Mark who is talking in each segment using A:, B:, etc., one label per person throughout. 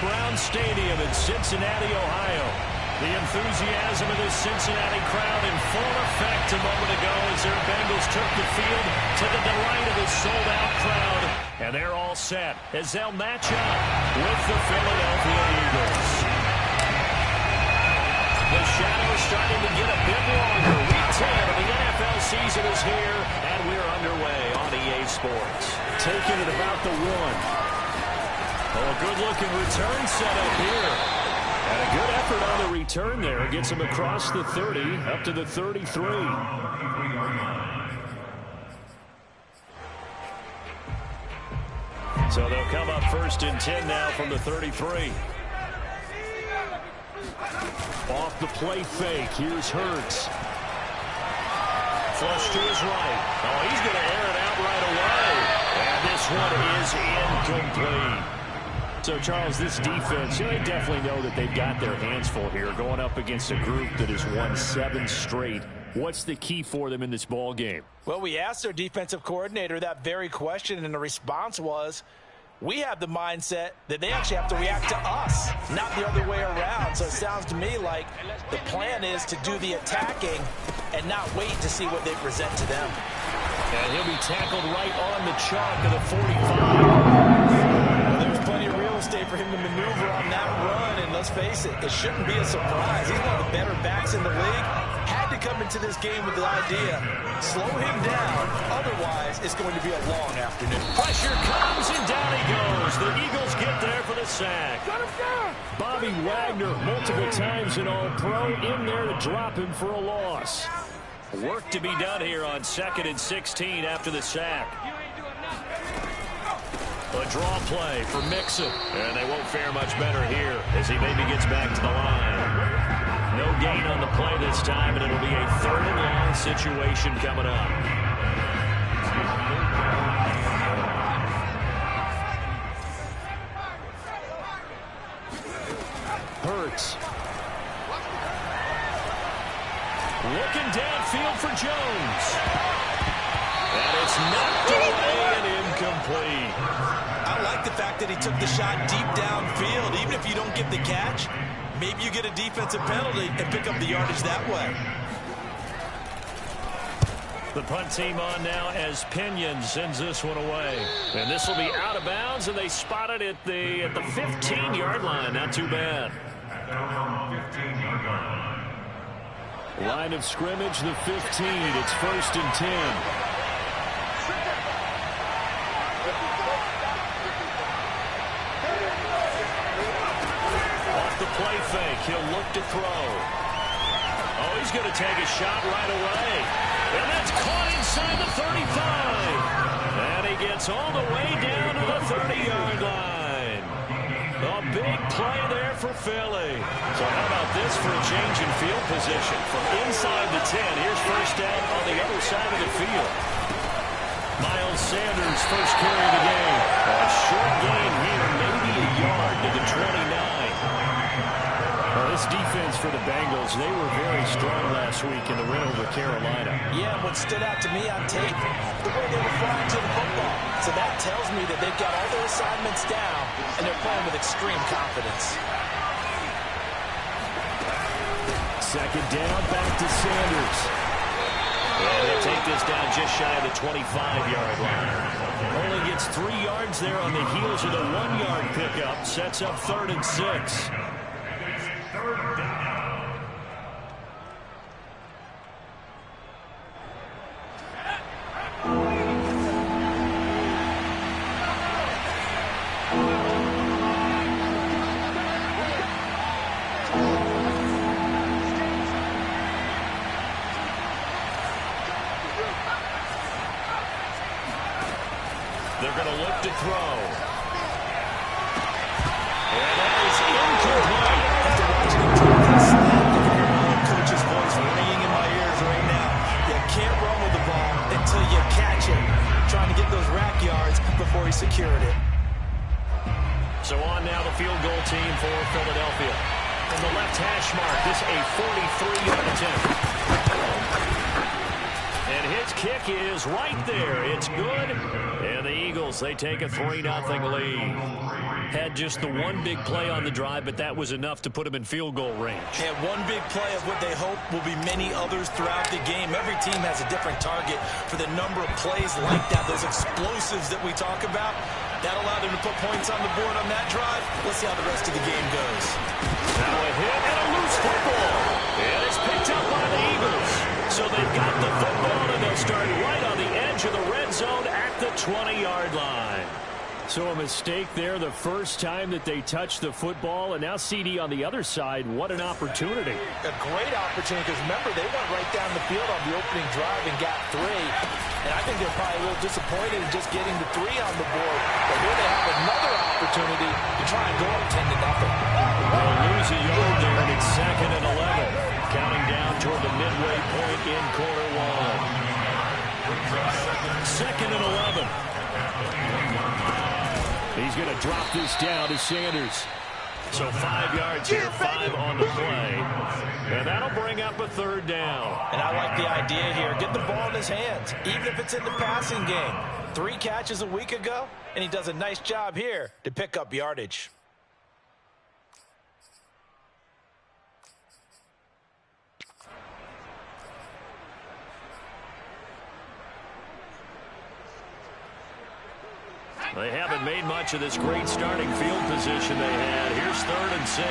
A: Brown Stadium in Cincinnati, Ohio. The enthusiasm of this Cincinnati crowd in full effect a moment ago as their Bengals took the field to the delight of a sold-out crowd. And they're all set as they'll match up with the Philadelphia Eagles. The shadow's starting to get a bit longer. Week 10 of the NFL season is here, and we're underway on EA Sports.
B: Taking it about the 1.
A: Oh, a good-looking return setup here. And a good effort on the return there. Gets him across the 30, up to the 33. So they'll come up 1st and 10 now from the 33.
B: Off the play fake. Here's Hurts.
A: Flush to his right. Oh, he's going to air it out right away. And this one is incomplete.
B: So, Charles, this defense, they definitely know that they've got their hands full here, going up against a group that has won 7 straight. What's the key for them in this ball game?
C: Well, we asked their defensive coordinator that very question, and the response was, we have the mindset that they actually have to react to us, not the other way around. So it sounds to me like the plan is to do the attacking and not wait to see what they present to them.
A: And he'll be tackled right on the chalk of the 45.
C: There's plenty of real estate for him to maneuver on that run, and let's face it, it shouldn't be a surprise. He's one of the better backs in the league. Had to come into this game with the idea, slow him down, otherwise it's going to be a long afternoon.
A: Pressure comes, and down he goes. The Eagles get there for the sack.
B: Bobby Wagner, multiple times an All-Pro, in there to drop him for a loss.
A: Work to be done here on 2nd and 16 after the sack. A draw play for Mixon. And they won't fare much better here as he maybe gets back to the line. No gain on the play this time, and it'll be a 3rd and long situation coming up.
B: Hurts.
A: Looking downfield for Jones. And it's knocked away and incomplete.
C: I like the fact that he took the shot deep downfield. Even if you don't get the catch, maybe you get a defensive penalty and pick up the yardage that way.
A: The punt team on now as Pinion sends this one away. And this will be out of bounds, and they spot it at the 15-yard line. Not too bad.
B: Line of scrimmage, the 15. It's 1st and 10.
A: Play fake. He'll look to throw. Oh, he's going to take a shot right away. And that's caught inside the 35. And he gets all the way down to the 30-yard line. A big play there for Philly. So how about this for a change in field position? From inside the 10, here's 1st down on the other side of the field. Miles Sanders, first carry of the game. A short gain here, maybe a yard to the 29.
B: Well, this defense for the Bengals, they were very strong last week in the win over Carolina.
C: Yeah, what stood out to me on tape, the way they were flying to the football. So that tells me that they've got all their assignments down, and they're playing with extreme confidence.
B: 2nd down, back to Sanders.
A: Well, they'll take this down just shy of the 25-yard line. Only gets 3 yards there on the heels of the 1-yard pickup. Sets up 3rd and 6. They're going to look to throw. And that is incomplete.
C: After watching him throw that snap, I can hear my coach's voice ringing in my ears right now. You can't run with the ball until you catch it. Trying to get those rack yards before he secured it.
A: So on now the field goal team for Philadelphia. From the left hash mark, this a 43-yard attempt. And his kick is right there. It's good. And the Eagles, they take a 3-0 lead.
B: Had just the one big play on the drive, but that was enough to put him in field goal range.
C: And one big play of what they hope will be many others throughout the game. Every team has a different target for the number of plays like that, those explosives that we talk about. That allowed them to put points on the board on that drive. Let's see how the rest of the game goes.
B: Now a hit and a loose football. And it's picked up by the Eagles. So they've got the football, and they'll start right on the edge of the red zone at the 20-yard line. So a mistake there the first time that they touched the football, and now CD on the other side. What an opportunity.
C: A great opportunity, because remember, they went right down the field on the opening drive and got 3. And I think they're probably a little disappointed in just getting the 3 on the board. But here they have another opportunity to try and go up 10-0.
B: They'll lose a yard there, and it's 2nd and 11. Counting down toward the midway point in quarter 1. 2nd and 11. He's going to drop this down to Sanders. So 5 yards here, 5 on the play. And that'll bring up a 3rd down.
C: And I like the idea here. Get the ball in his hands, even if it's in the passing game. 3 catches a week ago, and he does a nice job here to pick up yardage.
B: They haven't made much of this great starting field position they had. Here's 3rd and 6.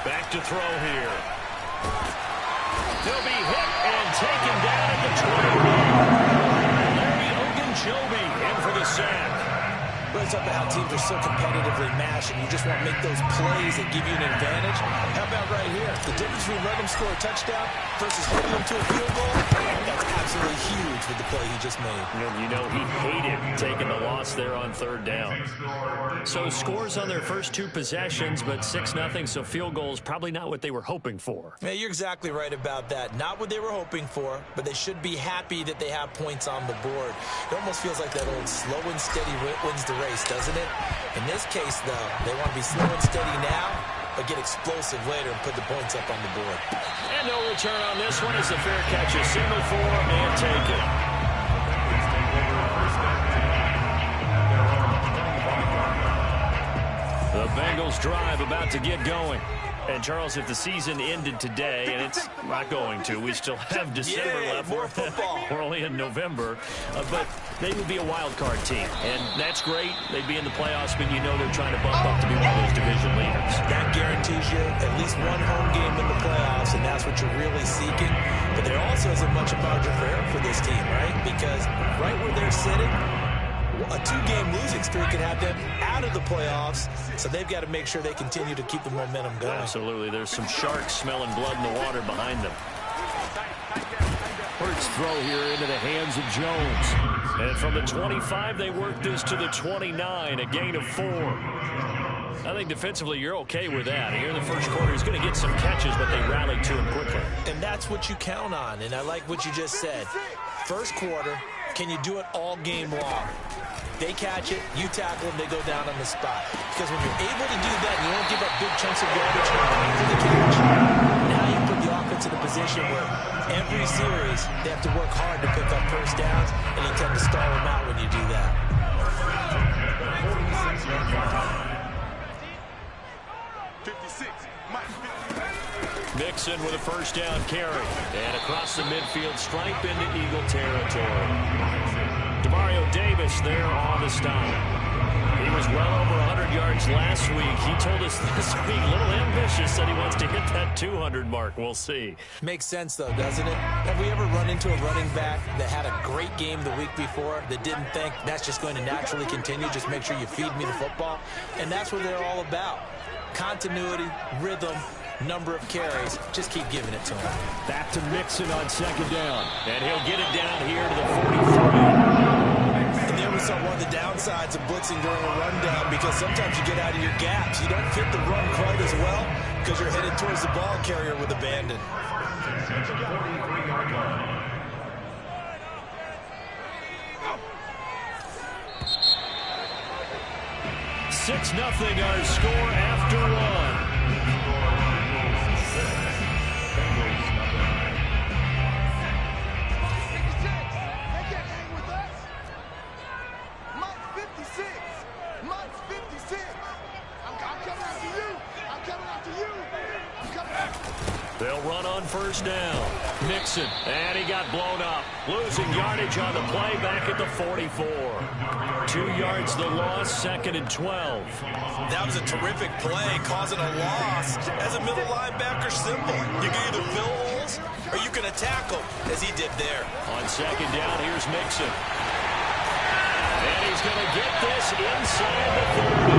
B: Back to throw here. He'll be hit and taken down at the 21. Larry Ogunjobi in for the sack.
C: It's up to how teams are so competitively matched, and you just want to make those plays that give you an advantage. How about right here? The difference between letting them score a touchdown versus holding them to a field goal, that's absolutely huge with the play he just made.
B: And you know he hated taking the loss there on 3rd down. So scores on their first 2 possessions, but 6-0, so field goals probably not what they were hoping for.
C: Yeah, you're exactly right about that. Not what they were hoping for, but they should be happy that they have points on the board. It almost feels like that old slow and steady wins the race, doesn't it? In this case, though, they want to be slow and steady now, but get explosive later and put the points up on the board.
B: And no return on this one as the fair catch is single for and taken. The Bengals drive about to get going. And, Charles, if the season ended today, and it's not going to, we still have December left.
C: More football.
B: We're only in November. But they would be a wild card team. And that's great. They'd be in the playoffs, but you know they're trying to bump up to be one of those division leaders.
C: That guarantees you at least one home game in the playoffs, and that's what you're really seeking. But there also isn't much of margin for error for this team, right? Because right where they're sitting, a 2-game losing streak could have them out of the playoffs, so they've got to make sure they continue to keep the momentum going.
B: Absolutely. There's some sharks smelling blood in the water behind them. Hurts throw here into the hands of Jones. And from the 25, they work this to the 29, a gain of 4. I think defensively you're okay with that. Here in the first quarter, he's going to get some catches, but they rallied to him quickly.
C: And that's what you count on, and I like what you just said. First quarter, can you do it all game long? They catch it, you tackle them, they go down on the spot. Because when you're able to do that, you don't give up big chunks of yardage for the catch. Now you put the offense in a position where every series they have to work hard to pick up first downs, and you tend to stall them out when you do that.
B: Mixon with a first down carry. And across the midfield stripe into Eagle territory. Demario Davis there on the stop. He was well over 100 yards last week. He told us this week, a little ambitious, said he wants to hit that 200 mark. We'll see.
C: Makes sense, though, doesn't it? Have we ever run into a running back that had a great game the week before that didn't think that's just going to naturally continue? Just make sure you feed me the football. And that's what they're all about. Continuity, rhythm, number of carries. Just keep giving it to him.
B: Back to Mixon on second down. And he'll get it down here to the 43.
C: And there we saw one of the downsides of blitzing during a rundown, because sometimes you get out of your gaps. You don't fit the run quite as well because you're headed towards the ball carrier with abandon. 6-0 our score after one.
B: run on first down. Mixon, and he got blown up. Losing yardage on the play back at the 44. 2 yards the loss, 2nd and 12.
C: That was a terrific play, causing a loss. As a middle linebacker, simple. You can either fill holes or you can attack them, as he did there.
B: On 2nd down, here's Mixon. And he's going to get this inside the 30.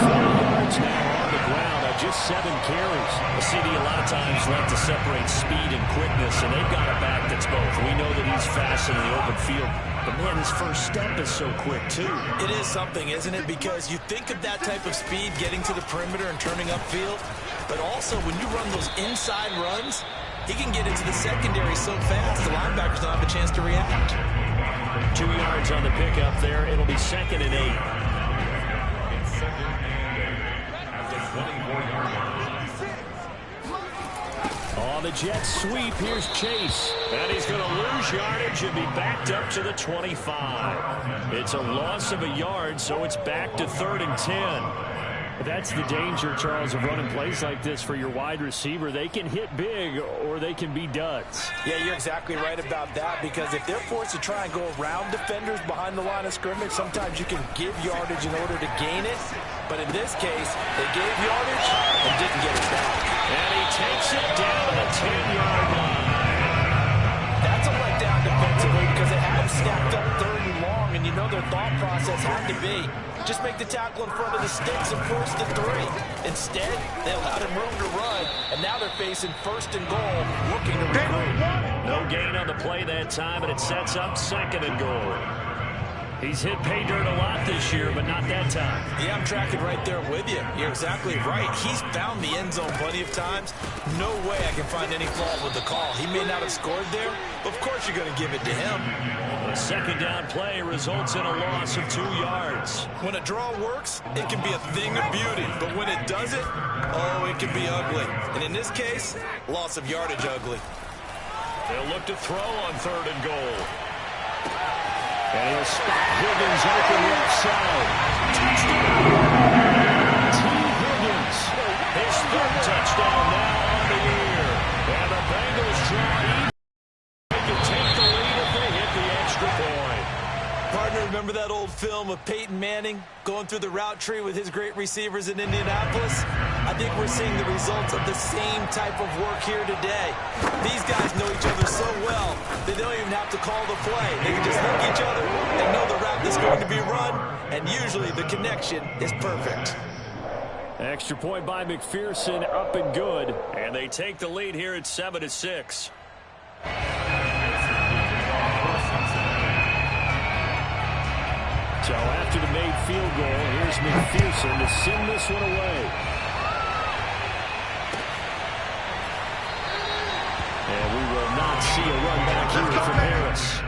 B: 4 yards now on the ground. Just 7 carries. The CD a lot of times like to separate speed and quickness, and they've got a back that's both. We know that he's fast in the open field, but man, his first step is so quick too.
C: It is something, isn't it? Because you think of that type of speed getting to the perimeter and turning upfield, but also when you run those inside runs, he can get into the secondary so fast the linebackers don't have a chance to react.
B: 2 yards on the pickup there. It'll be 2nd and 8. On the jet sweep, here's Chase. And he's going to lose yardage and be backed up to the 25. It's a loss of a yard, so it's back to 3rd and 10. That's the danger, Charles, of running plays like this for your wide receiver. They can hit big or they can be duds.
C: Yeah, you're exactly right about that, because if they're forced to try and go around defenders behind the line of scrimmage, sometimes you can give yardage in order to gain it. But in this case, they gave yardage and didn't get it back.
B: And he takes it down to the 10-yard line.
C: That's a letdown defensively because they had him stacked up 3rd and long, and you know their thought process had to be just make the tackle in front of the sticks and force the 3. Instead, they allowed him room to run, and now they're facing 1st and goal, looking to recruit.
B: No gain on the play that time, and it sets up 2nd and goal. He's hit pay dirt a lot this year, but not that time.
C: Yeah, I'm tracking right there with you. You're exactly right. He's found the end zone plenty of times. No way I can find any fault with the call. He may not have scored there, but of course you're going to give it to him.
B: A 2nd down play results in a loss of 2 yards.
C: When a draw works, it can be a thing of beauty. But when it doesn't, oh, it can be ugly. And in this case, loss of yardage ugly.
B: They'll look to throw on 3rd and goal. And he'll spot Higgins open left side. T. Higgins. His 3rd touchdown now on the year. And the Bengals try. They can take the lead if they hit the extra point.
C: Partner, remember that old film of Peyton Manning going through the route tree with his great receivers in Indianapolis? I think we're seeing the results of the same type of work here today. These guys know each other so well that they don't even have to call the play. They can just look at each other and know the route that's going to be run, and usually the connection is perfect.
B: Extra point by McPherson, up and good. And they take the lead here at 7-6. So after the made field goal, here's McPherson to send this one away. And we will not see a run back here from Harris.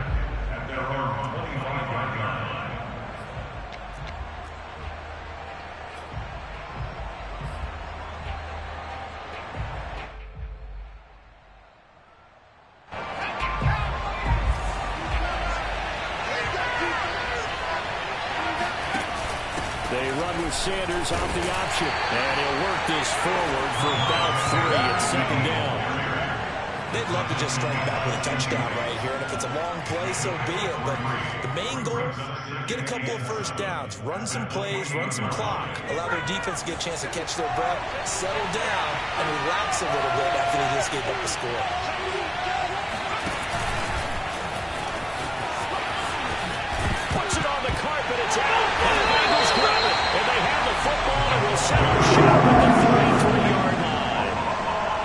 B: They run with Sanders off the option. And he'll work this forward for about 3 at 2nd down.
C: They'd love to just strike back with a touchdown right here. And if it's a long play, so be it. But the main goal, get a couple of first downs. Run some plays, run some clock. Allow their defense to get a chance to catch their breath, settle down, and relax a little bit after they just gave up the score.
B: Puts it on the carpet, it's out, and the Bengals grab it, and they have the football, and will set up shop at the 33-yard line.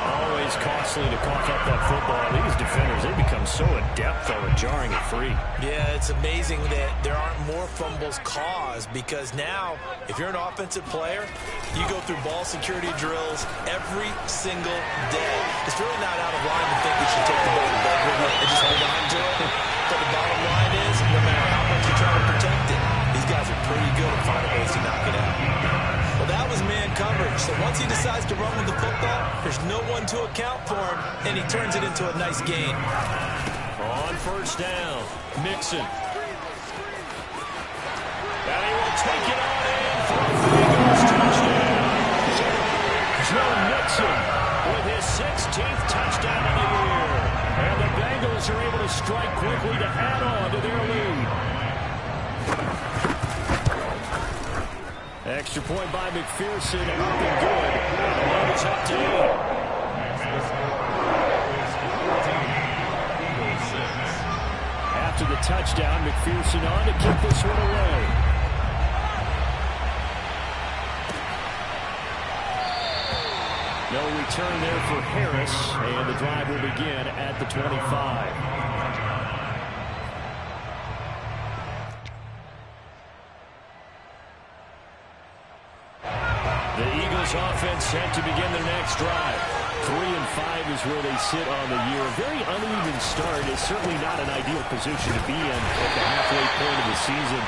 B: Always costly to cough up that football. These defenders, they become so adept, though, at jarring it free.
C: Yeah, it's amazing that there aren't more fumbles caused, because now, if you're an offensive player, you go through ball security drills every single day. It's really not out of line to think you should take the ball to bed with you and just hold on to it. But the bottom line is, no matter how much you try to protect it, these guys are pretty good at finding ways to knock it out. Well, that was man coverage. So once he decides to run with the football, there's no one to account for him, and he turns it into a nice gain.
B: On first down, Mixon. And he will take it on in for a Bengals touchdown. Joe Mixon with his 16th touchdown to strike quickly to add on to their lead. Extra point by McPherson, up and good. The load is up to 8. After the touchdown, McPherson on to kick this one away. No return there for Harris, and the drive will begin at the 25. The Eagles offense set to begin their next drive. 3-5 is where they sit on the year. A very uneven start is certainly not an ideal position to be in at the halfway point of the season.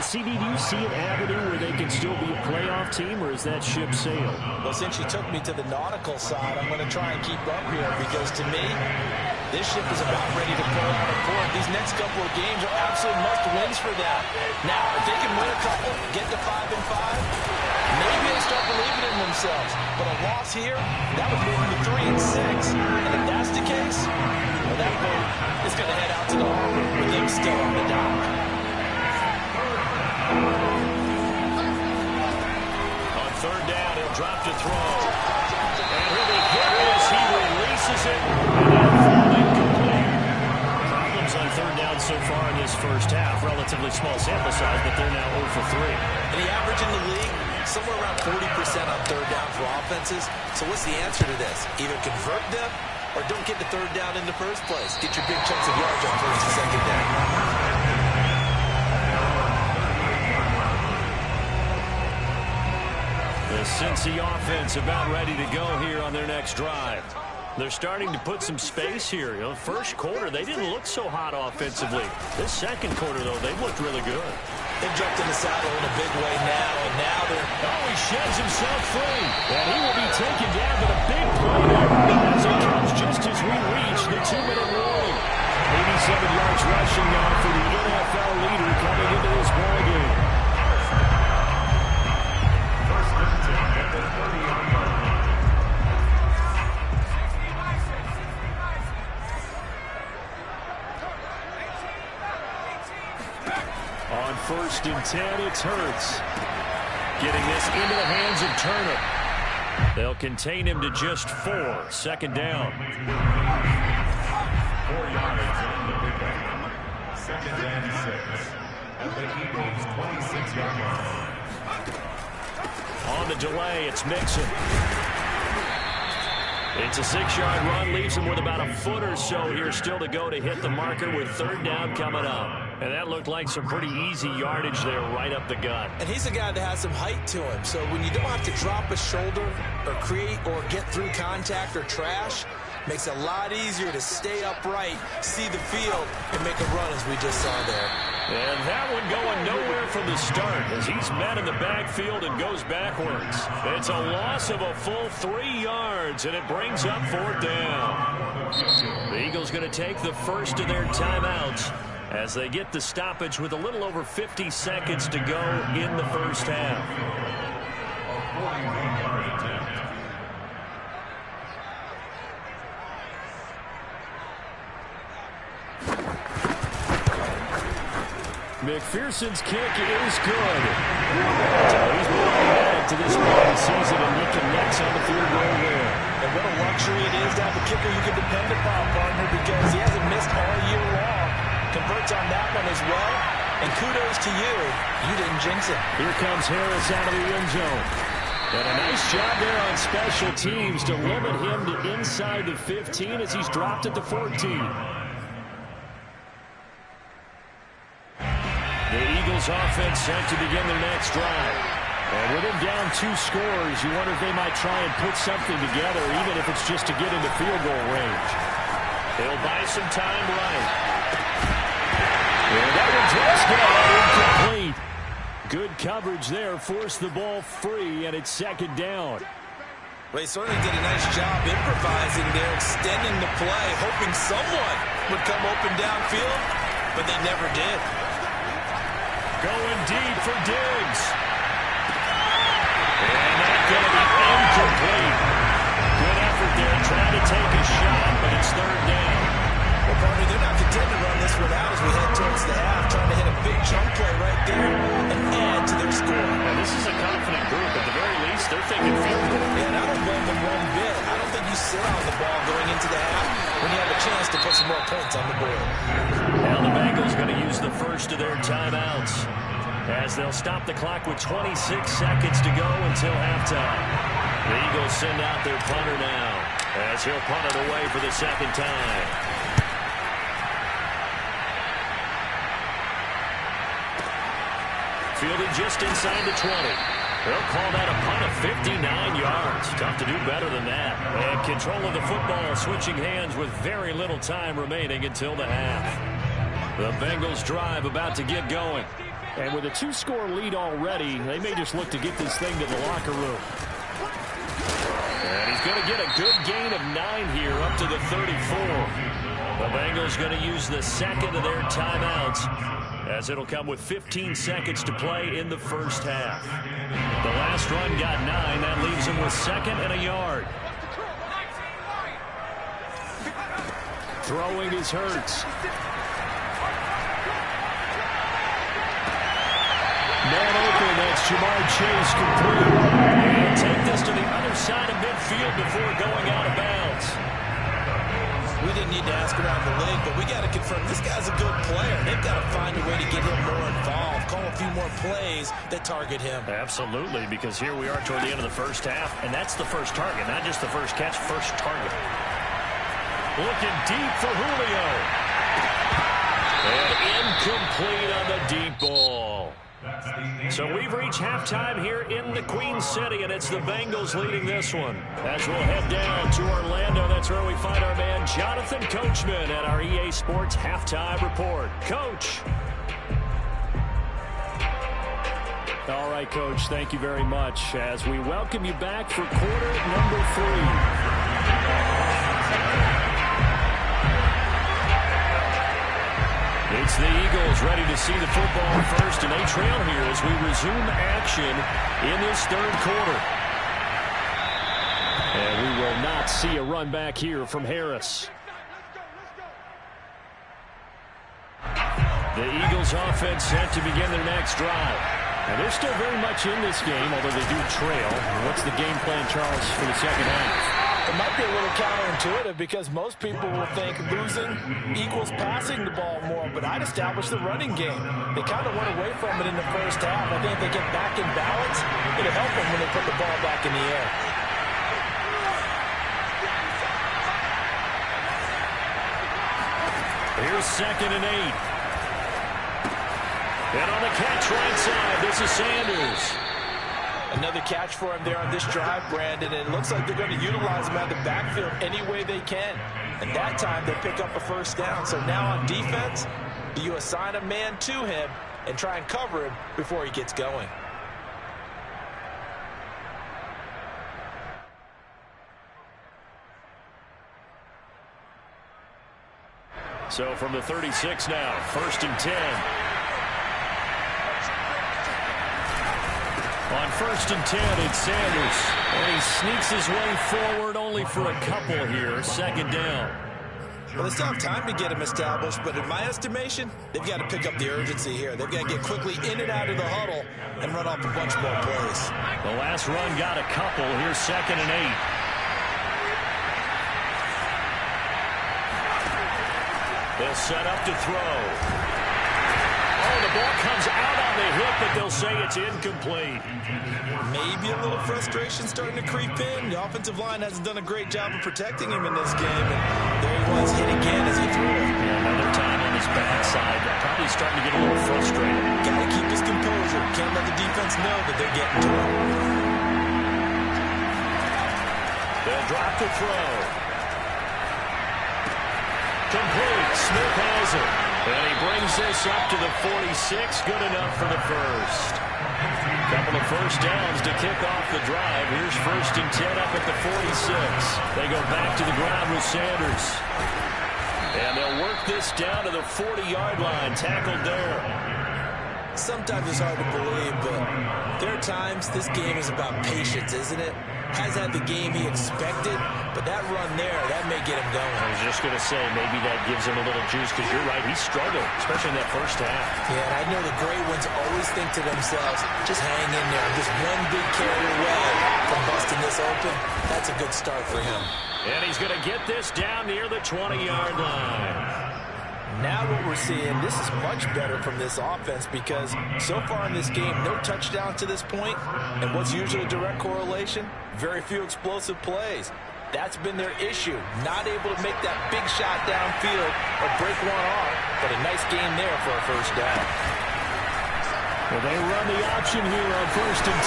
B: CD, do you see an avenue where they can still be a playoff team, or is that ship sailed?
C: Well, since you took me to the nautical side, I'm going to try and keep up here because, to me, this ship is about ready to pull out a port. These next couple of games are absolute must-wins for them. Now, if they can win a couple, get to 5-5, maybe they'll start believing in themselves. But a loss here, that would move them to 3-6. And if that's the case, well, that boat is going to head out to the harbor with them still on the dock.
B: On third down, he'll drop to throw. And he'll be hit as he releases it. And that'll fall incomplete. Problems on third down so far in this first half. Relatively small sample size, but they're now 0 for 3.
C: And the average in the league, somewhere around 40% on third down for offenses. So what's the answer to this? Either convert them or don't get the third down in the first place. Get your big chunks of yards on first and second down.
B: The Cincy offense about ready to go here on their next drive. They're starting to put some space here. You know, first quarter, they didn't look so hot offensively. This second quarter, though, they've looked really good.
C: They've jumped in the saddle in a big way now, and now they're...
B: Oh, he sheds himself free. And he will be taken down with a big play there as it comes just as we reach the 2-minute warning. 87 yards rushing now for the NFL leader coming into this ball game. On 1st and 10, it's Hurts. Getting this into the hands of Turner. They'll contain him to just 4. Second down.
D: 4 yards on the pickup. 2nd and 6. At the Eagles' 26-yard line.
B: On the delay, it's Mixon. It's a 6-yard run, leaves him with about a foot or so here still to go to hit the marker with third down coming up. And that looked like some pretty easy yardage there right up the gut.
C: And he's a guy that has some height to him. So when you don't have to drop a shoulder or create or get through contact or trash, makes it a lot easier to stay upright, see the field, and make a run as we just saw there.
B: And that one going nowhere from the start as he's met in the backfield and goes backwards. It's a loss of a full 3 yards, and it brings up 4th down. The Eagles going to take the first of their timeouts as they get the stoppage with a little over 50 seconds to go in the first half. McPherson's kick is good. He's been automatic to this point of the season, and he connects on the field goal there.
C: And what a luxury it is to have a kicker you can depend upon, partner, because he hasn't missed all year long. Converts on that one as well, and kudos to you. You didn't jinx it.
B: Here comes Harris out of the end zone. And a nice job there on special teams to limit him to inside the 15 as he's dropped at the 14. The Eagles offense set to begin their next drive. And with them down 2 scores, you wonder if they might try and put something together, even if it's just to get into field goal range. They'll buy some time right. And that one's incomplete. Good coverage there, forced the ball free, and it's 2nd down.
C: Well, he certainly did a nice job improvising there, extending the play, hoping someone would come open downfield, but they never did.
B: Going deep for Diggs. And that's going to be incomplete. Good effort there, trying to take a shot, but it's 3rd down.
C: Well, partner, they're not content big chunk play right there and add to their score.
B: And this is a confident group. At the very least, they're thinking field goal.
C: Yeah, and I don't blame them one bit. I don't think you sit on the ball going into the half when you have a chance to put some more points on the board.
B: Now the Bengals going to use the first of their timeouts as they'll stop the clock with 26 seconds to go until halftime. The Eagles send out their punter now as he'll punt it away for the second time. Fielded just inside the 20. They'll call that a punt of 59 yards. Tough to do better than that. And control of the football switching hands with very little time remaining until the half. The Bengals drive about to get going.
A: And with a 2-score lead already, they may just look to get this thing to the locker room.
B: And he's going to get a good gain of 9 here up to the 34. The Bengals going to use the second of their timeouts as it'll come with 15 seconds to play in the first half. The last run got 9. That leaves him with second and a yard.
A: Throwing is Hurts. Man open, that's Jamar Chase complete.
B: And take this to the other side of midfield before going out of bounds.
C: We didn't need to ask around the league, but we got to confirm this guy's a good player. They've got to find a way to get him more involved, call a few more plays that target him.
B: Absolutely, because here we are toward the end of the first half, and that's the first target, not just the first catch, first target. Looking deep for Julio. And incomplete on the deep ball. So we've reached halftime here in the Queen City, and it's the Bengals leading this one. As we'll head down to Orlando, that's where we find our man Jonathan Coachman at our EA Sports Halftime Report. Coach.
A: All right, Coach, thank you very much as we welcome you back for quarter number 3.
B: It's the Eagles ready to see the football first, and they trail here as we resume action in this third quarter.
A: And we will not see a run back here from Harris.
B: The Eagles offense set to begin their next drive.
A: And they're still very much in this game, although they do trail. What's the game plan, Charles, for the second half?
C: It might be a little counterintuitive because most people will think losing equals passing the ball more, but I'd establish the running game. They kind of went away from it in the first half. I think if they get back in balance, it'll help them when they put the ball back in the air.
B: Here's 2nd and 8. And on the catch right side, this is Sanders.
C: Another catch for him there on this drive, Brandon, and it looks like they're going to utilize him out of the backfield any way they can. And that time, they pick up a first down. So now on defense, do you assign a man to him and try and cover him before he gets going?
B: So from the 36 now, 1st and 10. On 1st and 10, it's Sanders. And he sneaks his way forward only for a couple here. 2nd down.
C: Well, they still have time to get him established, but in my estimation, they've got to pick up the urgency here. They've got to get quickly in and out of the huddle and run off a bunch more plays.
B: The last run got a couple. Here's 2nd and 8. They'll set up to throw. Oh, the ball comes out on the hip, but they'll say it's incomplete.
C: Maybe a little frustration starting to creep in. The offensive line hasn't done a great job of protecting him in this game. And there he was, hit again as he threw it.
B: Yeah, another time on his backside. Probably starting to get a little frustrated.
C: Got to keep his composure. Can't let the defense know that they're getting to him.
B: They'll drop the throw. Complete. Smith has it. And he brings this up to the 46. Good enough for the first. Couple of first downs to kick off the drive. Here's 1st and 10 up at the 46. They go back to the ground with Sanders. And they'll work this down to the 40-yard line. Tackled there.
C: Sometimes it's hard to believe, but there are times this game is about patience, isn't it? Has had the game he expected, but that run there, that may get him going.
B: I was just going to say, maybe that gives him a little juice, because you're right, he struggled, especially in that first half.
C: Yeah, and I know the great ones always think to themselves, just hang in there. I'm just one big carry away from busting this open. That's a good start for him.
B: And he's going to get this down near the 20-yard line.
C: Now what we're seeing, this is much better from this offense, because so far in this game, no touchdowns to this point, and what's usually a direct correlation? Very few explosive plays. That's been their issue, not able to make that big shot downfield or break one off, but a nice game there for a first down.
B: Well, they run the option here on 1st and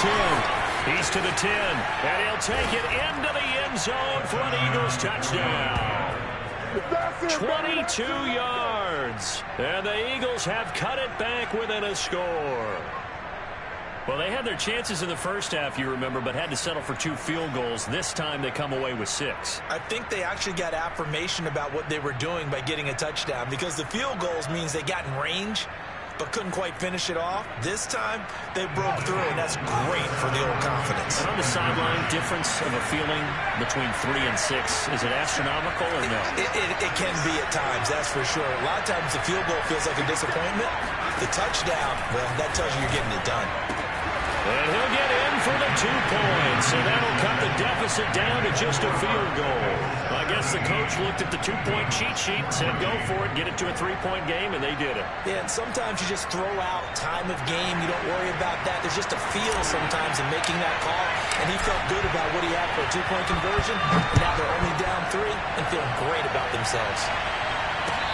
B: 10. He's to the 10, and he'll take it into the end zone for an Eagles touchdown. 22 yards, and the Eagles have cut it back within a score. Well, they had their chances in the first half, you remember, but had to settle for 2 field goals. This time they come away with 6.
C: I think they actually got affirmation about what they were doing by getting a touchdown, because the field goals means they got in range but couldn't quite finish it off. This time, they broke through, and that's great for the old confidence.
B: And on the sideline, difference of a feeling between 3 and 6, is it astronomical or no?
C: It can be at times, that's for sure. A lot of times the field goal feels like a disappointment. The touchdown, well, that tells you you're getting it done.
B: And he'll get in for the 2 points, and that'll cut the deficit down to just a field goal. I guess the coach looked at the 2-point cheat sheet and said, go for it, get it to a 3-point game, and they did it.
C: Yeah, and sometimes you just throw out time of game. You don't worry about that. There's just a feel sometimes in making that call, and he felt good about what he had for a 2-point conversion. And now they're only down 3 and feeling great about themselves.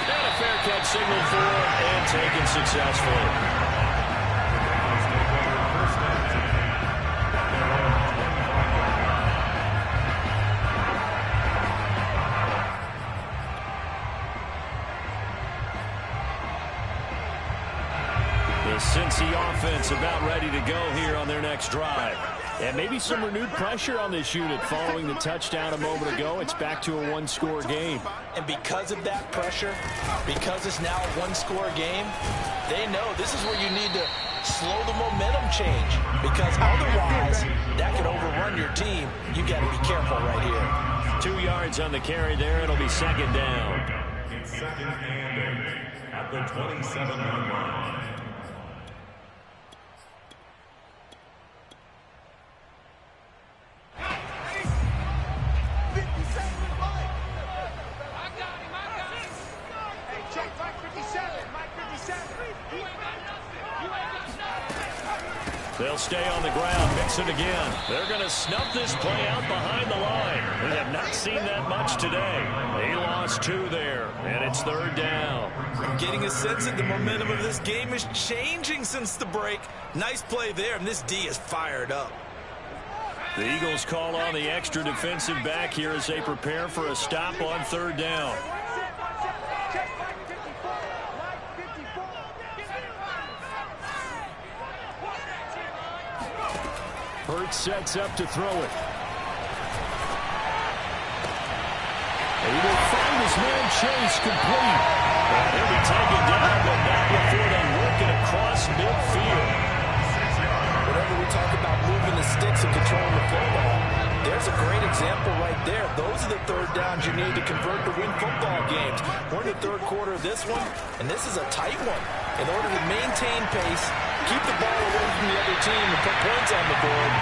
B: And a fair catch signaled for and taken successfully. The Cincy offense about ready to go here on their next drive. And maybe some renewed pressure on this unit following the touchdown a moment ago. It's back to a 1-score game.
C: And because of that pressure, because it's now a 1-score game, they know this is where you need to slow the momentum change, because otherwise that could overrun your team. You got to be careful right here.
B: 2 yards on the carry there. It'll be 2nd down.
D: It's 2nd and 8 at the 27-yard line.
B: They'll stay on the ground, mix it again. They're going to snuff this play out behind the line. We have not seen that much today. They lost 2 there, and it's 3rd down.
C: I'm getting a sense that the momentum of this game is changing since the break. Nice play there, and this D is fired up.
B: The Eagles call on the extra defensive back here as they prepare for a stop on 3rd down. Hurts sets up to throw it. He will find his man Chase complete. And he'll be taken down, but not before they work it across midfield.
C: Whenever we talk about moving the sticks and controlling the football, there's a great example right there. Those are the 3rd downs you need to convert to win football games. We're in the 3rd quarter of this one, and this is a tight one. In order to maintain pace, keep the ball away from the other team and put points on the board,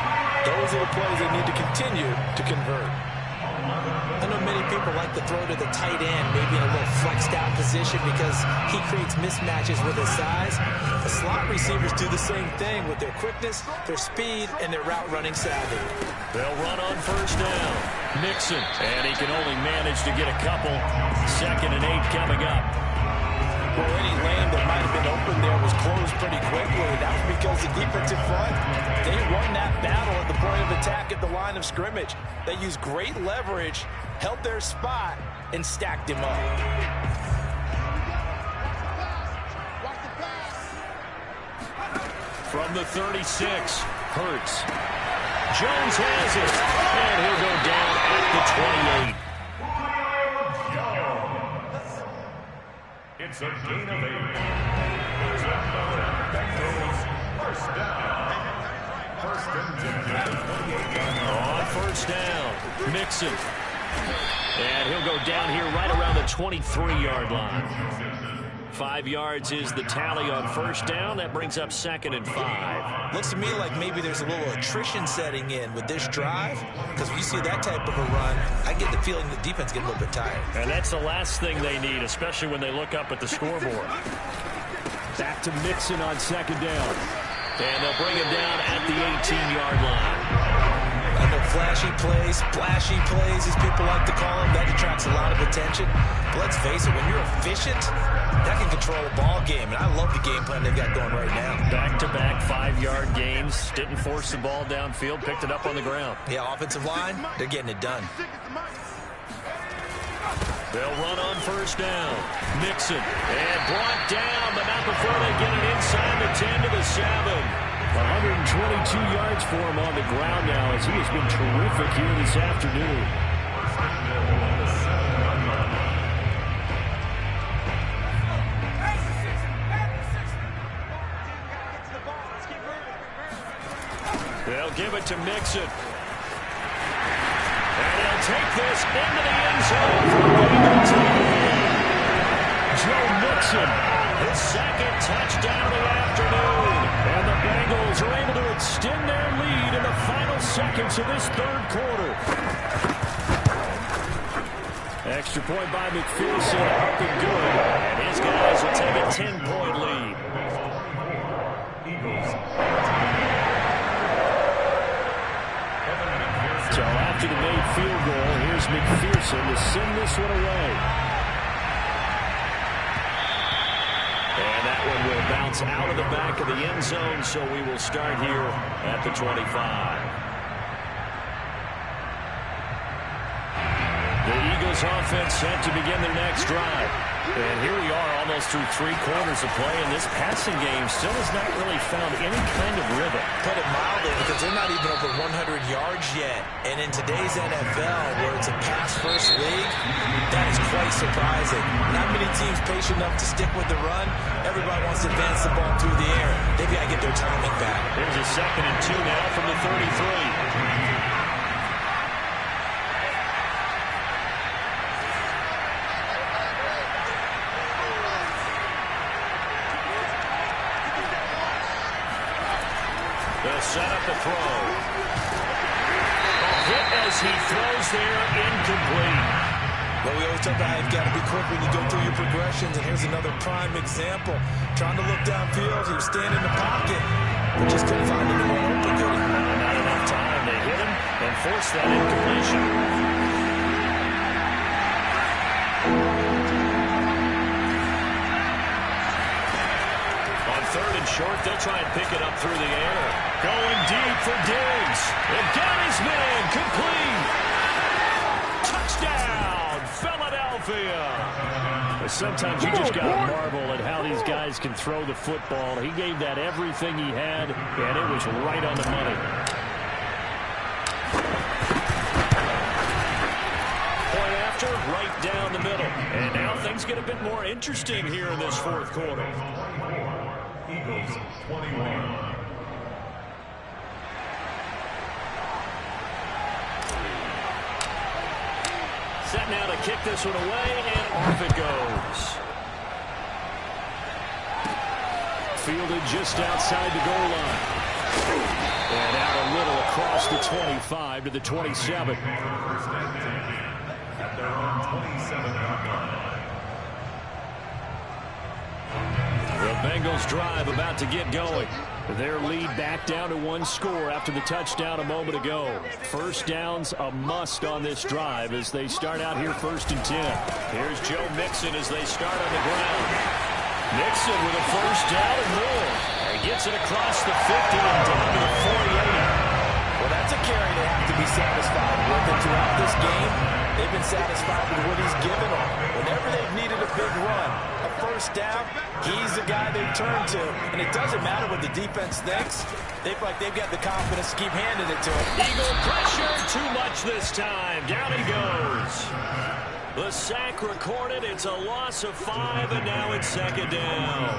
C: those are the plays they need to continue to convert. I know many people like to throw to the tight end, maybe in a little flexed out position because he creates mismatches with his size. The slot receivers do the same thing with their quickness, their speed, and their route running savvy.
B: They'll run on 1st down. Mixon, and he can only manage to get a couple. 2nd and 8 coming up.
C: Well, any lane that might have been open there was closed pretty quickly. That was because the defensive front, they won that battle at the point of attack at the line of scrimmage. They used great leverage, held their spot, and stacked him up.
B: From the 36, Hurts. Jones has it, and he'll go down at the 28.
D: It's a gain of 8. Bengals 1st down.
A: On first down, Mixon. And he'll go down here right around the 23-yard line. 5 yards is the tally on first down. That brings up 2nd and 5.
C: Looks to me like maybe there's a little attrition setting in with this drive, because when you see that type of a run, I get the feeling the defense getting a little bit tired.
A: And that's the last thing they need, especially when they look up at the scoreboard. Back to Mixon on 2nd down. And they'll bring him down at the 18-yard line.
C: I know flashy plays, splashy plays, as people like to call them, that attracts a lot of attention. But let's face it, when you're efficient, that can control a ball game. And I love the game plan they've got going right now.
A: Back-to-back 5-yard gains. Didn't force the ball downfield. Picked it up on the ground.
C: Yeah, offensive line, they're getting it done.
A: They'll run on first down. Mixon. And brought down, but not before they get it inside the 10 to the 7. 122 yards for him on the ground now, as he has been terrific here this afternoon. They'll give it to Mixon. And he'll take this into the end zone. Joe Mixon, his 2nd touchdown of the afternoon. And the Bengals are able to extend their lead in the final seconds of this 3rd quarter. Extra point by McPherson, up and good. And his guys will take a 10-point lead. So after the made field goal, here's McPherson to send this one away. And that one will bounce out of the back of the end zone, so we will start here at the 25. The Eagles offense set to begin their next drive. And here we are almost through 3 quarters of play, and this passing game still has not really found any kind of rhythm.
C: Put it mildly, because they're not even over 100 yards yet. And in today's NFL, where it's a pass-first league, that is quite surprising. Not many teams patient enough to stick with the run. Everybody wants to advance the ball through the air. They've got to get their timing back.
A: Here's a 2nd and 2 now from the 33. They'll set up the throw. A hit as he throws there, incomplete.
C: But we always talk about how you've got to be quick when you go through your progressions, and here's another prime example. Trying to look downfield, he was standing in the pocket, but just couldn't find anyone open, could he?
A: Not enough time. They hit him and forced that incompletion. On 3rd and short, they'll try and pick it up through the air. Going deep for Diggs. And got his man, complete. Touchdown, Philadelphia. Sometimes you just got to marvel at how these guys can throw the football. He gave that everything he had, and it was right on the money. Point after, right down the middle. And now things get a bit more interesting here in this 4th quarter.
D: Eagles 21.
A: Set now to kick this one away, and off it goes. Fielded just outside the goal line. And out a little across the 25 to the 27.
D: At their own 27-yard line.
A: The Bengals drive about to get going. Their lead back down to 1 score after the touchdown a moment ago. First down's a must on this drive as they start out here 1st and 10. Here's Joe Mixon as they start on the ground. Mixon with a first down and more. He gets it across the 50 and down to the 48.
C: Well, that's a carry they have to be satisfied with. And throughout this game, they've been satisfied with what he's given them. Whenever they've needed a big run, a first down, he's the guy they turn to. And it doesn't matter what the defense thinks. They feel like they've got the confidence to keep handing it to him.
A: Eagle pressure, too much this time. Down he goes. The sack recorded. It's a loss of 5, and now it's 2nd down.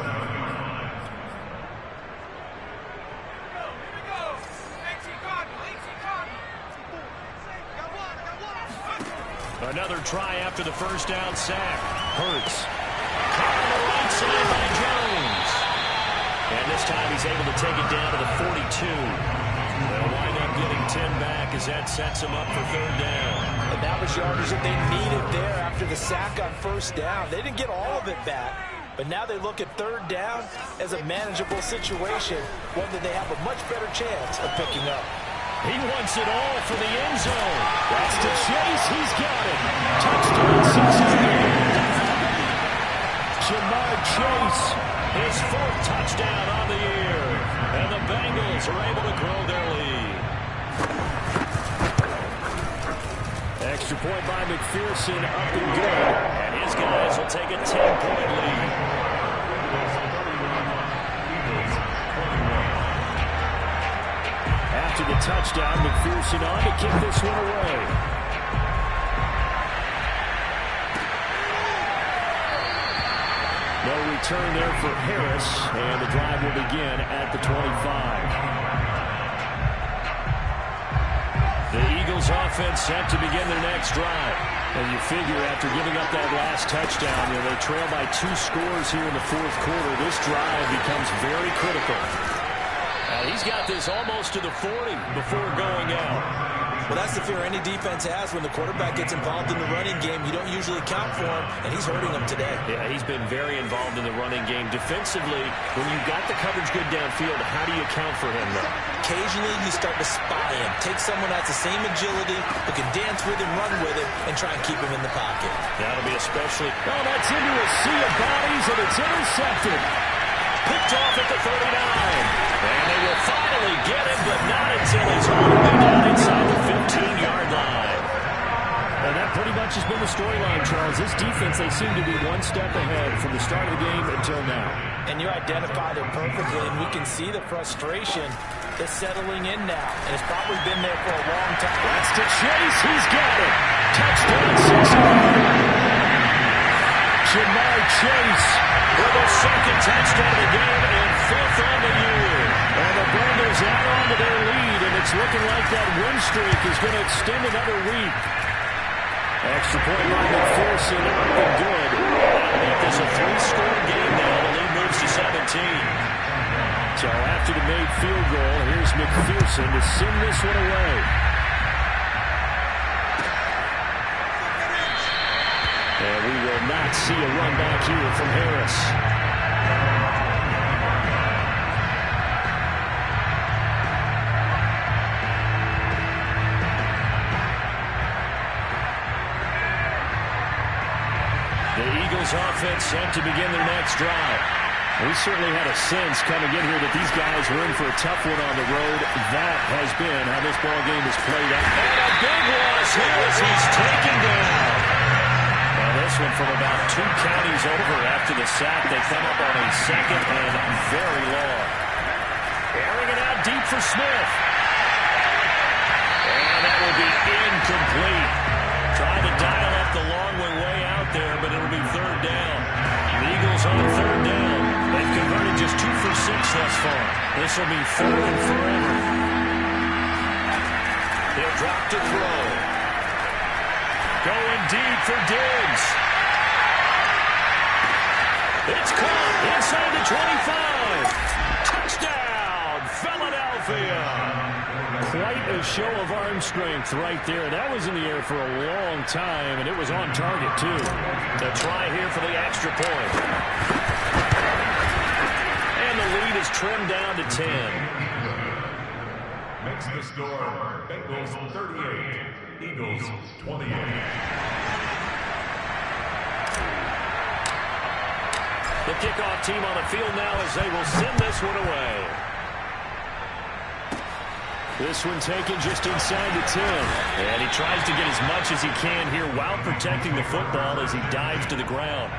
A: Another try after the first down sack. Hurts. Caught on the right side by Jones. And this time he's able to take it down to the 42. They'll wind up getting 10 back as that sets him up for third down.
C: And that was yardage that they needed there after the sack on first down. They didn't get all of it back, but now they look at third down as a manageable situation, one that they have a much better chance of picking up.
A: He wants it all for the end zone. That's to Chase. He's got it. Touchdown, Cincinnati. Jamar Chase, his fourth touchdown on the year. And the Bengals are able to grow their lead. Extra point by McPherson, up and good. And his guys will take a 10-point lead. After the touchdown, McPherson on to kick this one away. No return there for Harris, and the drive will begin at the 25. The Eagles offense set to begin their next drive. And you figure after giving up that last touchdown, they trail by 2 scores here in the fourth quarter. This drive becomes very critical. He's got this almost to the 40 before going out.
C: Well, that's the fear any defense has when the quarterback gets involved in the running game. You don't usually count for him, and he's hurting them today.
A: Yeah, he's been very involved in the running game. Defensively, when you've got the coverage good downfield, how do you account for him, though?
C: Occasionally, you start to spy him. Take someone that has the same agility, who can dance with him, run with him, and try and keep him in the pocket.
A: That'll be especially... Oh, that's into a sea of bodies, and it's intercepted. Picked off at the 39. And they will finally get him, but not until he's all the way down inside the 15-yard line. And that pretty much has been the storyline, Charles. This defense, they seem to be one step ahead from the start of the game until now.
C: And you identified it perfectly, and we can see the frustration is settling in now. And it's probably been there for a long time.
A: That's to Chase. He's got it. Touchdown, Cincinnati. Jamar Chase with a second touchdown of the game and 5th on the year. And the Bengals add on to their lead, and it's looking like that win streak is going to extend another week. Extra point by McPherson, up and good. That'll make this a 3-score game now. The lead moves to 17. So after the made field goal, here's McPherson to send this one away. And we will not see a run back here from Harris. The Eagles offense set to begin their next drive. We certainly had a sense coming in here that these guys were in for a tough one on the road. That has been how this ball game is played out. And a big loss here as he's taken down. This one from about 2 counties over after the sack. They come up on a second and very long. Airing it out deep for Smith. And that will be incomplete. Trying to dial up the long way out there, but it'll be third down. The Eagles on third down. They've converted just 2 for 6 thus far. This will be third and forever. He'll drop to throw. Going deep for Diggs. It's caught inside the 25. Touchdown, Philadelphia. Quite a show of arm strength right there. That was in the air for a long time, and it was on target, too. The try here for the extra point. And the lead is trimmed down to 10.
D: Makes the score, Bengals 38. Eagles 28.
A: The kickoff team on the field now as they will send this one away. This one taken just inside the 10. And he tries to get as much as he can here while protecting the football as he dives to the ground.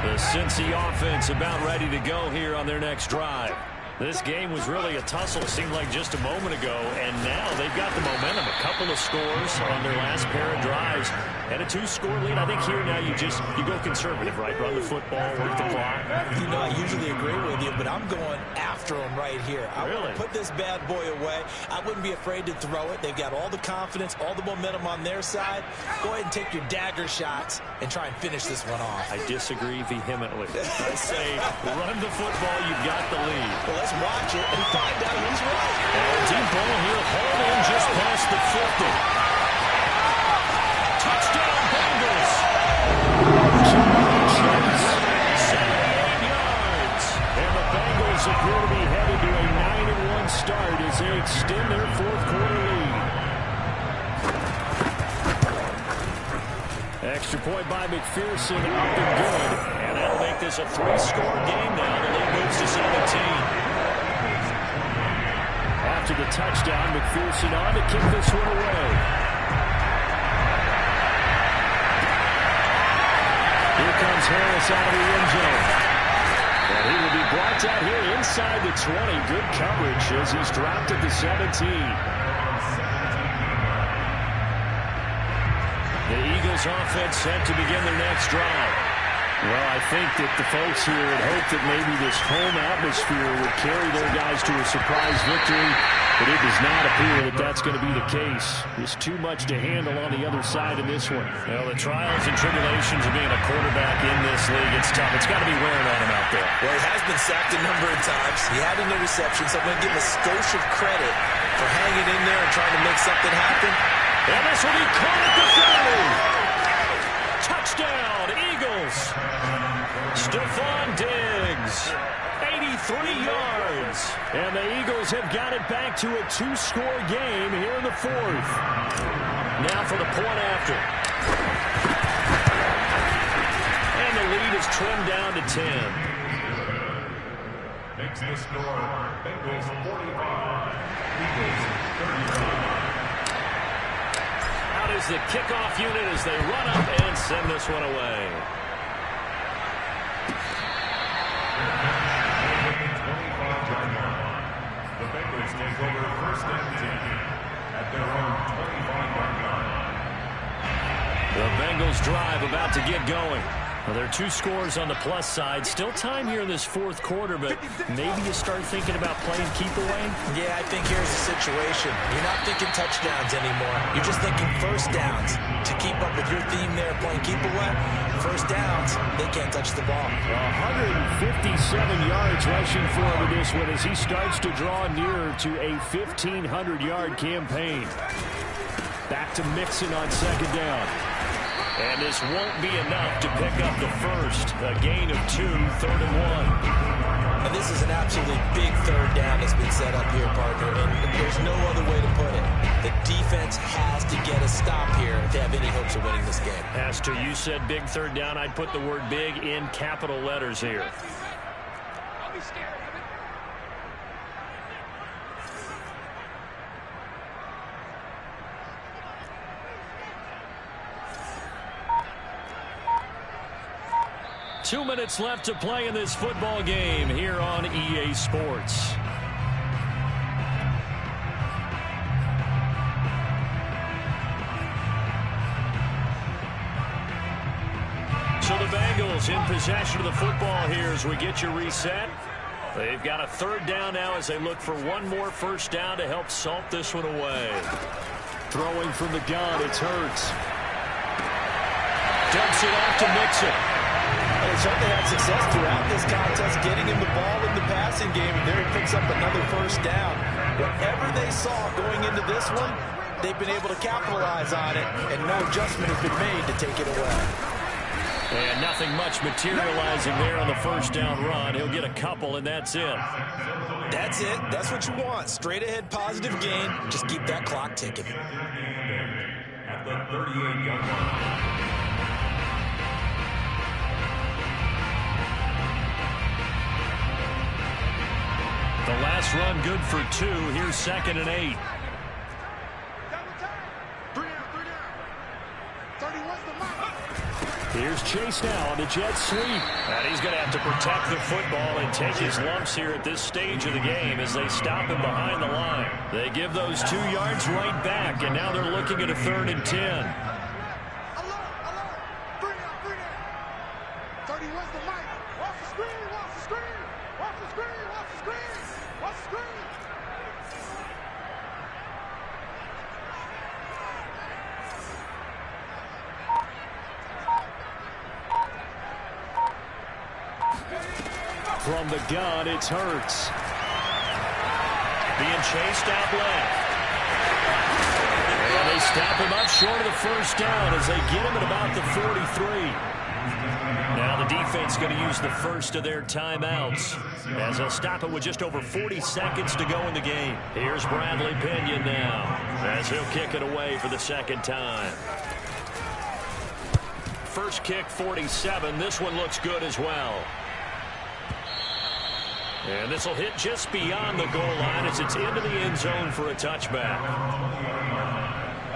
A: The Cincy offense about ready to go here on their next drive. This game was really a tussle, seemed like just a moment ago, and now they've got the momentum. A couple of scores on their last pair of drives.
B: And a 2-score lead. I think here now you go conservative, right? Run the football, work the clock.
C: You know, I usually agree with you, but I'm going after him right here. I
B: Really?
C: want to put this bad boy away. I wouldn't be afraid to throw it. They've got all the confidence, all the momentum on their side. Go ahead and take your dagger shots and try and finish this one off.
B: I disagree vehemently. I say run the football, you've got the lead.
C: Well, let's watch it and find out who's right.
B: And deep ball here, hauled in just past the 50. Touchdown, Bengals. 78 yards. And the Bengals appear to be headed to a 9-1 start as they extend their fourth-quarter lead. Extra point by McPherson, up and good. And that'll make this a 3-score game now. The lead moves to 17. After the touchdown, McPherson on to kick this one away. Here comes Harris out of the end zone. And he will be brought down here inside the 20. Good coverage as he's dropped at the 17. The Eagles offense set to begin their next drive. Well, I think that the folks here had hoped that maybe this home atmosphere would carry their guys to a surprise victory, but it does not appear that that's going to be the case. There's too much to handle on the other side in this one. Well, the trials and tribulations of being a quarterback in this league, it's tough. It's got to be wearing on him out there.
C: Well, he has been sacked a number of times. He had an interception, so I'm going to give him a skosh of credit for hanging in there and trying to make something happen.
B: And this will be caught at the 30. Touchdown, Eagles. Stephon Diggs, 83 yards. And the Eagles have got it back to a 2-score game here in the fourth. Now for the point after. And the lead is trimmed down to 10.
D: Makes the score Bengals 45, Eagles 35.
B: Out is the kickoff unit as they run up and send this one away.
D: 25-yard line. The Bengals take over first and 10 at their own 25-yard line.
B: The Bengals drive about to get going. Well, there are 2 scores on the plus side. Still time here in this fourth quarter, but maybe you start thinking about playing keep away?
C: Yeah, I think here's the situation. You're not thinking touchdowns anymore. You're just thinking first downs. To keep up with your theme there, playing keep away, first downs, they can't touch the ball.
B: 157 yards rushing for him in this one as he starts to draw nearer to a 1,500-yard campaign. Back to Mixon on second down. And this won't be enough to pick up the first. A gain of 2, 3rd and 1.
C: And this is an absolutely big third down that's been set up here, partner. And there's no other way to put it. The defense has to get a stop here if they have any hopes of winning this game.
B: As to you said big third down, I'd put the word big in capital letters here.
E: I'll be scared.
B: 2 minutes left to play in this football game here on EA Sports. So the Bengals in possession of the football here as we get you reset. They've got a third down now as they look for one more first down to help salt this one away. Throwing from the gun, it's Hurts. Dumps it off to Mixon.
C: They certainly had success throughout this contest, getting him the ball in the passing game, and there he picks up another first down. Whatever they saw going into this one, they've been able to capitalize on it, and no adjustment has been made to take it away.
B: And nothing much materializing there on the first down run. He'll get a couple, and that's it.
C: That's it. That's what you want. Straight ahead positive gain. Just keep that clock ticking.
D: At the 38-yard line.
B: The last run good for 2. Here's 2nd and 8. Here's Chase now on the jet sweep. And he's going to have to protect the football and take his lumps here at this stage of the game as they stop him behind the line. They give those 2 yards right back, and now they're looking at a 3rd and 10. From the gun, it's Hurts. Being chased out left. And they stop him up short of the first down as they get him at about the 43. Now the defense going to use the first of their timeouts as they'll stop it with just over 40 seconds to go in the game. Here's Bradley Pinion now as he'll kick it away for the second time. First kick, 47. This one looks good as well. And this will hit just beyond the goal line as it's into the end zone for a touchback.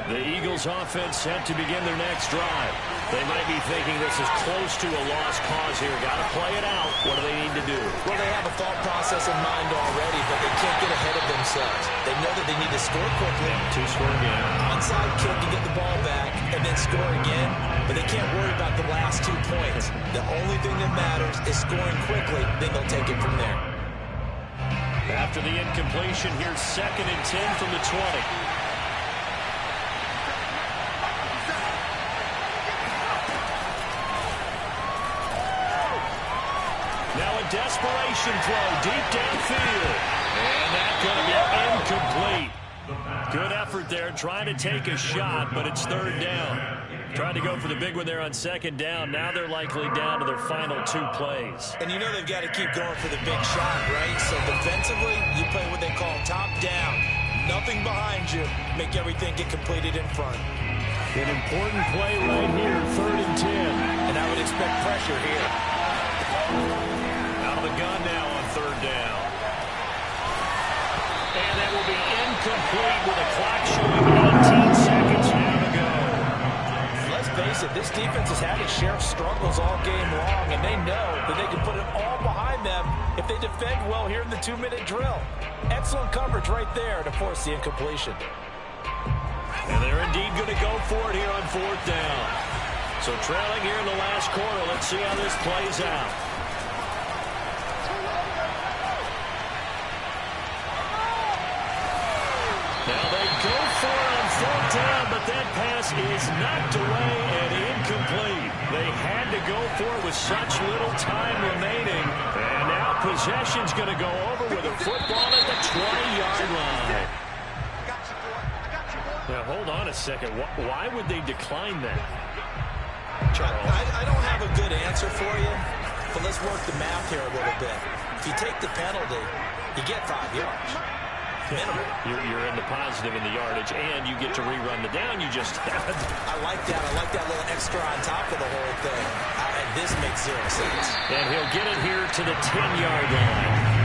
B: The Eagles offense set to begin their next drive. They might be thinking this is close to a lost cause here. Got to play it out. What do they need to do?
C: Well, they have a thought process in mind already, but they can't get ahead of themselves. They know that they need to score quickly.
B: To score again.
C: Onside kick to get the ball back and then score again, but they can't worry about the last 2 points. The only thing that matters is scoring quickly, then they'll take it from there.
B: After the incompletion, here's 2nd and 10 from the 20. Now a desperation throw deep downfield. And that's going to be incomplete. Good effort there trying to take a shot, but it's 3rd down. Trying to go for the big one there on 2nd down. Now they're likely down to their final 2 plays.
C: And you know they've got to keep going for the big shot, right? So defensively, you play what they call top down. Nothing behind you. Make everything get completed in front.
B: An important play right here, 3rd and 10.
C: And I would expect pressure here.
B: Out of the gun now on 3rd down. And that will be incomplete with a clock showing 18 seconds now to go.
C: Let's face it, this defense has had its share of struggles all game long, and they know that they can put it all behind them if they defend well here in the 2-minute drill. Excellent coverage right there to force the incompletion.
B: And they're indeed going to go for it here on 4th down. So trailing here in the last quarter, let's see how this plays out. Now they go for it on 4th down, but that pass is knocked away and incomplete. They had to go for it with such little time remaining. And now possession's going to go over with a football at the 20-yard line. Now, hold on a second. Why would they decline that? Charles?
C: I don't have a good answer for you, but let's work the math here a little bit. If you take the penalty, you get 5 yards. Minimum.
B: You're in the positive in the yardage, and you get to rerun the down you just had.
C: I like that. I like that little extra on top of the whole thing. And this makes 0 sense.
B: And he'll get it here to the 10-yard line.